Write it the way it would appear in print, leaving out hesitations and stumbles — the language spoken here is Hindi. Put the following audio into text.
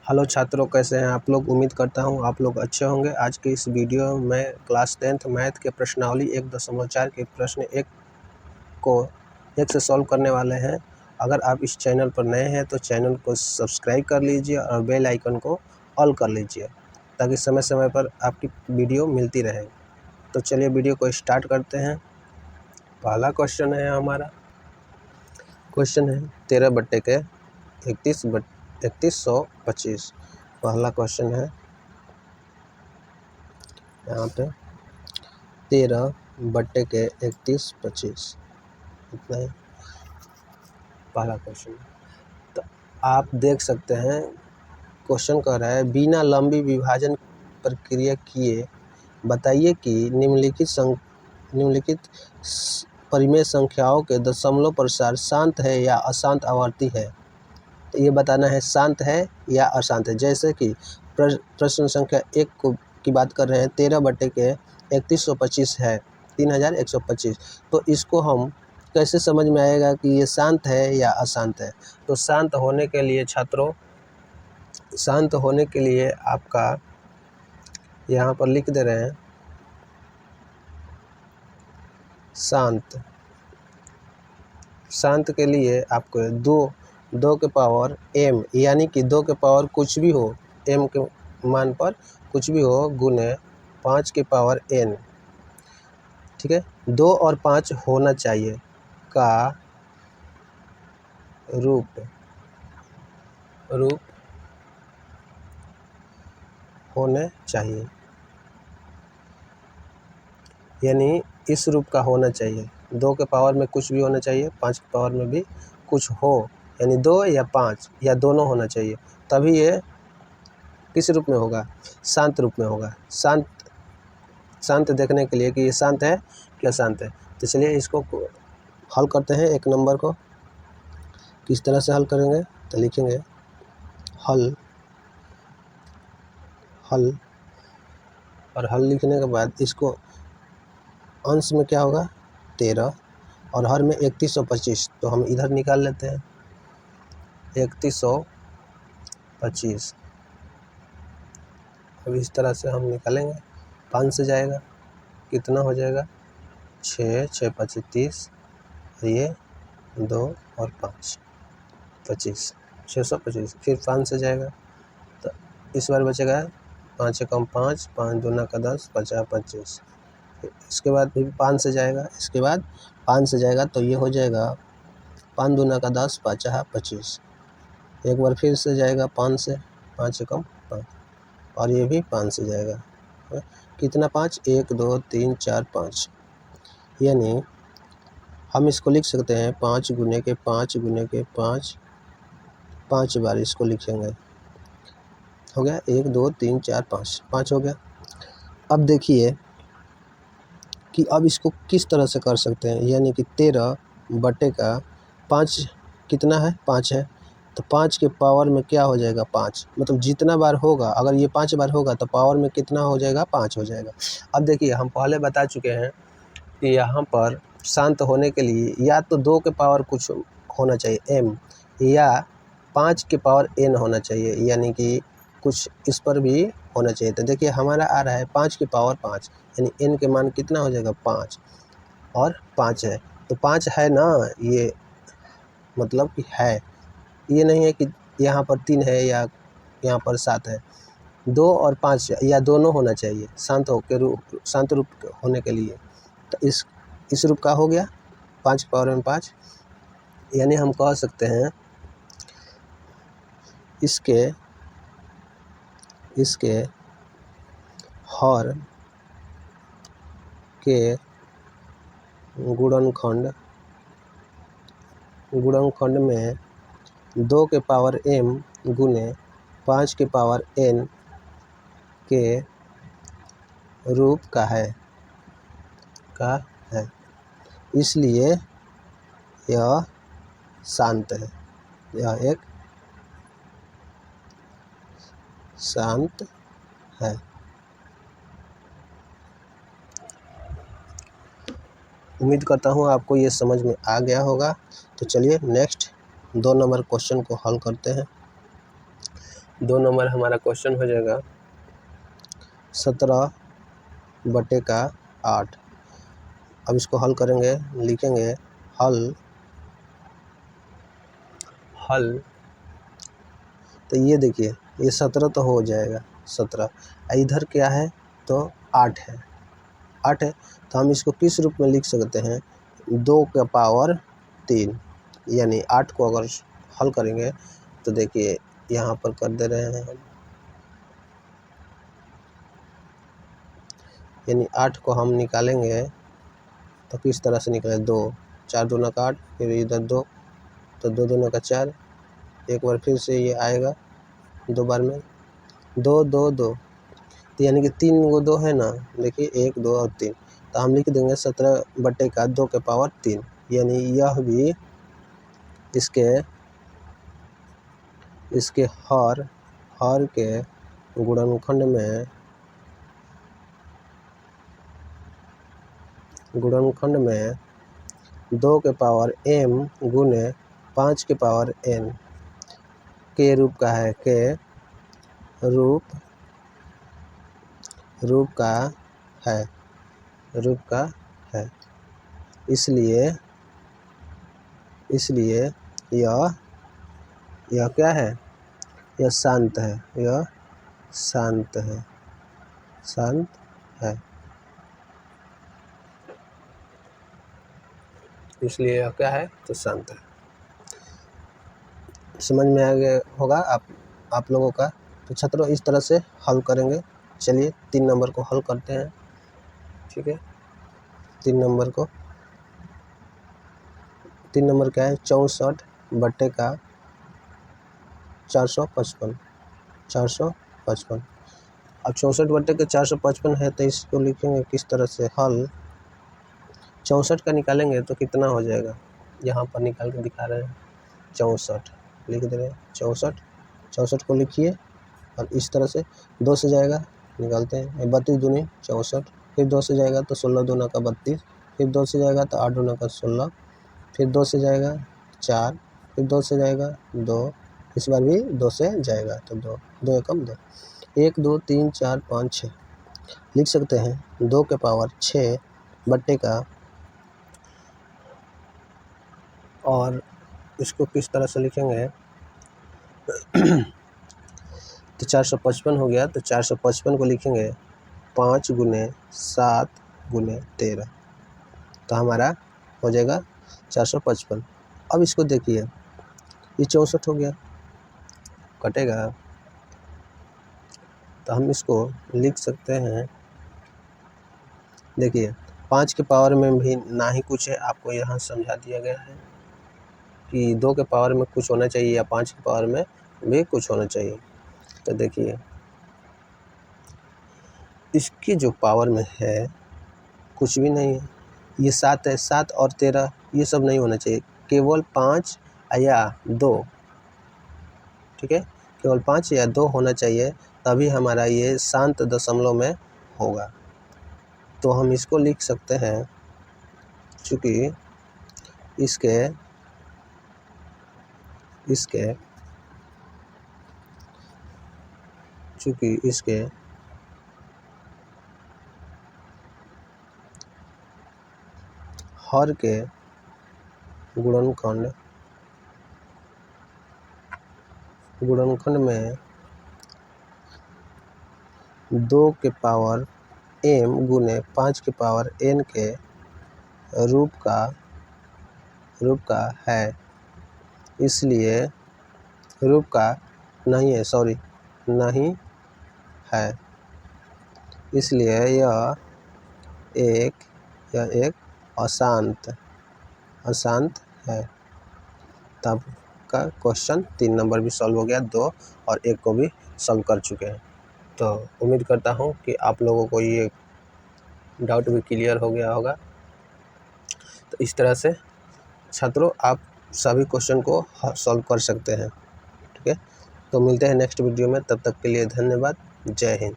हेलो छात्रों, कैसे हैं आप लोग। उम्मीद करता हूं आप लोग अच्छे होंगे। आज की इस वीडियो में क्लास 10th मैथ के प्रश्नावली 1.4 के प्रश्न 1 को 1 से सॉल्व करने वाले हैं। अगर आप इस चैनल पर नए हैं तो चैनल को सब्सक्राइब कर लीजिए और बेल आइकन को ऑल कर लीजिए ताकि समय समय पर आपकी वीडियो मिलती रहे। तो चलिए वीडियो को स्टार्ट करते हैं। पहला क्वेश्चन है हमारा, क्वेश्चन है 13/3125। पहला क्वेश्चन है यहाँ पे 13/3125 इतना ही पहला क्वेश्चन है। तो आप देख सकते हैं क्वेश्चन कह रहा है बिना लंबी विभाजन प्रक्रिया किए बताइए कि निम्नलिखित परिमेय संख्याओं के दशमलव प्रसार शांत है या अशांत आवर्ती है। तो ये बताना है शांत है या अशांत है। जैसे कि प्रश्न संख्या 1 की बात कर रहे हैं 13/3125 है 3125। तो इसको हम कैसे समझ में आएगा कि ये शांत है या अशांत है। तो शांत होने के लिए छात्रों, शांत होने के लिए आपका यहाँ पर लिख दे रहे हैं शांत के लिए आपको 2 के पावर m यानी कि 2 के पावर कुछ भी हो, m के मान पर कुछ भी हो गुने 5 के पावर n, ठीक है। 2 और 5 होना चाहिए का रूप होने चाहिए, यानी इस रूप का होना चाहिए। 2 के पावर में कुछ भी होना चाहिए, 5 के पावर में भी कुछ हो, यानी 2 या 5 या दोनों होना चाहिए, तभी ये किस रूप में होगा, शांत रूप में होगा। शांत देखने के लिए कि ये शांत है कि अशांत है। तो चलिए इसको हल करते हैं। 1 नंबर को किस तरह से हल करेंगे तो लिखेंगे हल और हल लिखने के बाद इसको अंश में क्या होगा 13 और हर में 3125, तो हम इधर निकाल लेते हैं 3125। अब इस तरह से हम निकालेंगे, 5 से जाएगा, कितना हो जाएगा 6 6 5 30, ये 2 और 5 25, 625। फिर 5 से जाएगा तो इस बार बचेगा 5 कम 5, 5 दूना का 10, 50 25। इसके बाद फिर 5 से जाएगा, इसके बाद 5 से जाएगा तो ये हो जाएगा 5 दूना का 10, 50 25। एक बार फिर से जाएगा 5 से, 5 कम 5, और ये भी 5 से जाएगा। कितना 5, 1 2 3 4 5, यानी हम इसको लिख सकते हैं 5 गुने के 5 गुने के 5, 5 बार इसको लिखेंगे। हो गया 1 2 3 4 5, 5 हो गया। अब देखिए कि अब इसको किस तरह से कर सकते हैं, यानी कि 13/5 कितना है 5 है, तो 5 के पावर में क्या हो जाएगा 5, मतलब जितना बार होगा, अगर ये 5 बार होगा तो पावर में कितना हो जाएगा 5 हो जाएगा। अब देखिए हम पहले बता चुके हैं कि यहाँ पर शांत होने के लिए या तो 2 के पावर कुछ होना चाहिए m, या 5 के पावर n होना चाहिए, यानी कि कुछ इस पर भी होना चाहिए। तो देखिए हमारा आ रहा है 5 के पावर 5, यानी n के मान कितना हो जाएगा 5 और 5 है, तो 5 है ना, ये मतलब कि है, ये नहीं है कि यहाँ पर 3 है या यहाँ पर 7 है। 2 और 5 या दोनों होना चाहिए शांत रूप होने के लिए। तो इस रूप का हो गया 5 के पावर में 5, यानी हम कह सकते हैं इसके हर के गुणनखंड में 2 के पावर m गुने 5 के पावर n के रूप का है इसलिए यह शांत है, यह एक शांत है। उम्मीद करता हूँ आपको ये समझ में आ गया होगा। तो चलिए नेक्स्ट 2 नंबर क्वेश्चन को हल करते हैं। 2 नंबर हमारा क्वेश्चन हो जाएगा 17/8। अब इसको हल करेंगे, लिखेंगे हल तो ये देखिए ये 17 तो हो जाएगा 17, इधर क्या है तो 8 है, 8 है तो हम इसको किस रूप में लिख सकते हैं 2 का पावर 3, यानी 8 को अगर हल करेंगे तो देखिए यहाँ पर कर दे रहे हैं हम, यानी 8 को हम निकालेंगे तो किस तरह से निकले 2, 4 दूना का 8, फिर इधर 2 तो 2 दूना का 4, एक बार फिर से ये आएगा 2 बार में 2 2 2 तो यानी कि 3 गो 2 है ना, देखिए 1 2 और 3 तो हम लिख देंगे 17/2 के पावर 3, यानी यह भी इसके हर के गुणनखंड में 2 के पावर m गुने 5 के पावर n के रूप का है, के रूप का है। इसलिए यह क्या है, यह शांत है, शांत है। इसलिए यह क्या है तो शांत है। समझ में आ गया होगा आप लोगों का। तो छात्रों इस तरह से हल करेंगे। चलिए 3 नंबर को हल करते हैं, ठीक है। 3 नंबर क्या है 64/455। अब 64/455 है तो इसको लिखेंगे किस तरह से हल 64 का निकालेंगे तो कितना हो जाएगा, यहाँ पर निकाल के दिखा रहे हैं 64 लिख दे रहे हैं 64 को लिखिए और इस तरह से 2 से जाएगा निकालते हैं 32 दूनी 64, फिर 2 से जाएगा तो 16 दूना का 32, फिर 2 से जाएगा तो 8 दूना का 16, फिर 2 से जाएगा 4, फिर 2 से जाएगा 2, इस बार भी 2 से जाएगा तो 2 एकम 2, 1 2 3 4 5 6 लिख सकते हैं 2 के पावर 6/, और इसको किस तरह से लिखेंगे तो 455 हो गया तो 455 को लिखेंगे 5 गुने 7 गुने 13 तो हमारा हो जाएगा 455। अब इसको देखिए ये 64 हो गया, कटेगा तो हम इसको लिख सकते हैं, देखिए 5 के पावर में भी ना ही कुछ है, आपको यहाँ समझा दिया गया है कि 2 के पावर में कुछ होना चाहिए या 5 के पावर में भी कुछ होना चाहिए। तो देखिए इसकी जो पावर में है कुछ भी नहीं है, ये 7 है, 7 और 13 ये सब नहीं होना चाहिए, केवल 5 या 2, ठीक है, केवल 5 या 2 होना चाहिए तभी हमारा ये शांत दशमलव में होगा। तो हम इसको लिख सकते हैं चूँकि इसके हर के गुणनखंड में 2 के पावर m गुने 5 के पावर n के रूप का है, इसलिए रूप का नहीं है, इसलिए यह एक अशांत है। तब का क्वेश्चन 3 नंबर भी सॉल्व हो गया, 2 और 1 को भी सॉल्व कर चुके हैं। तो उम्मीद करता हूँ कि आप लोगों को ये डाउट भी क्लियर हो गया होगा। तो इस तरह से छात्रों आप सभी क्वेश्चन को सॉल्व कर सकते हैं, ठीक है। तो मिलते हैं नेक्स्ट वीडियो में, तब तक के लिए धन्यवाद। जय हिंद।